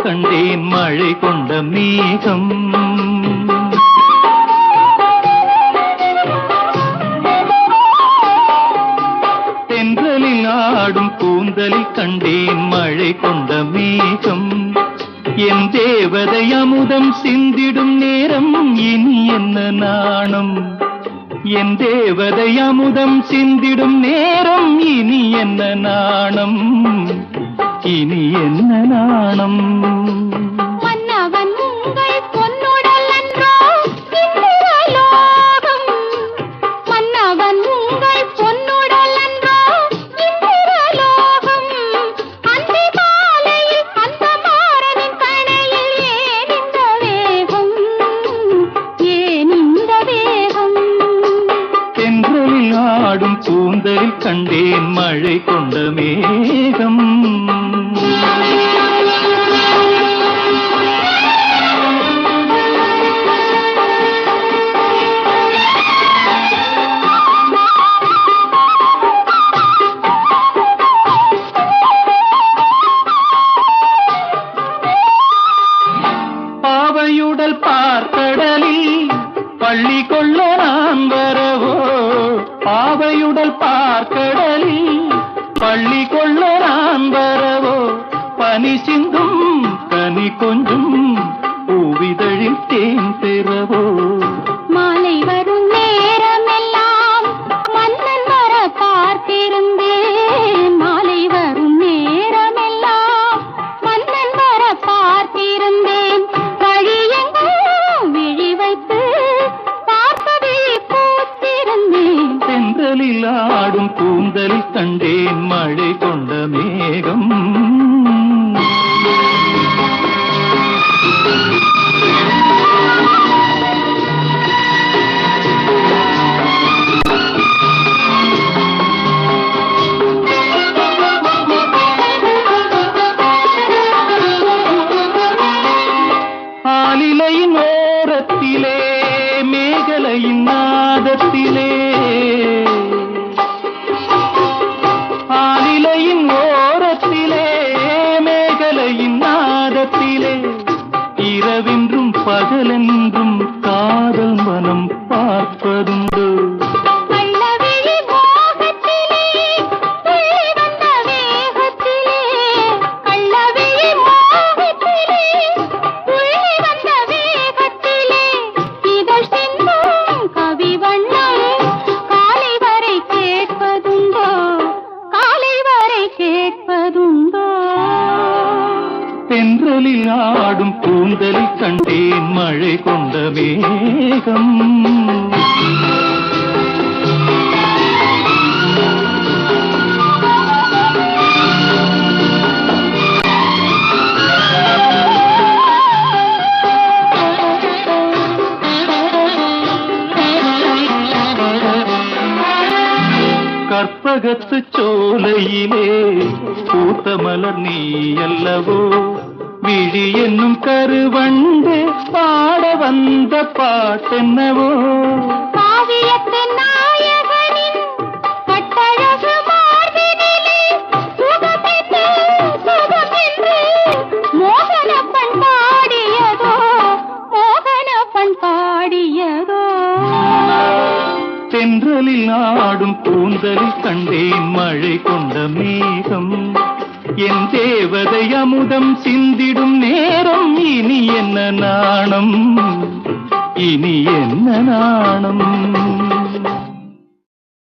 கண்டேன் மழை கொண்ட மேகம். தென்றலில் ஆடும் கூந்தலில் கண்டேன் மழை கொண்ட மேகம். என் தேவதை அமுதம் சிந்திடும் நேரம் இனி என்ன நாணம். என் தேவதை அமுதம் சிந்திடும் நேரம் இனி என்ன நாணம். இனி என்ன நாணம். ஆடும் கூந்தலில் கண்டேன் மழை கொண்ட மேகம். பாவையுடல் பார்க்கடலில் பள்ளி கொள்ள நான் வரவோ. பாவையுடல் பார்க்கடலில் பள்ளி கொள்ள நான் வரவோ. பனி சிந்தும் கனி கொஞ்சும் பூவிதழில் தேன் பெறவோ. மாலை வரும் நேரமெல்லாம் மன்னன் வர பார்த்திருந்தேன். மாலை வரும் நேரமெல்லாம் மன்னன் வர பார்த்திருந்தேன். வழியெங்கும் விழி வைத்து பார்ப்பதை பூத்திருந்தேன். தென்றலில் ஆடும் கூந்தலில் கண்டேன் மழை கொண்ட மேகம். ஆலிலையின் ஓரத்திலே மேகலையின் நாதத்திலே. ஆலிலையின் ஓரத்திலே மேகலையின் நாதத்திலே. இரவென்றும் பகலென்றும் காதல் மனம் பார்ப்பதுண்டு. தென்றலில் ஆடும் கூந்தலில் கண்டேன் மழை கொண்ட மேகம். கற்பகத்து சோலையிலே பூத்த மலர் நீ அல்லவோ. விழி என்னும் கருவண்டு பாட வந்த பாட்டென்னவோ. காவியத்தின் நாயகனின் கட்டழகு மார்பினிலே சுகமென்று சுகமென்று மோகனப்பன் பாடியதோ. மோகனப்பன் பாடியதோ. தென்றலில் ஆடும் கூந்தலில் கண்டேன் மழை கொண்ட மேகம். என் தேவதை அமுதம் சிந்திடும் நேரம் இனி என்ன நாணம். இனி என்ன நாணம்.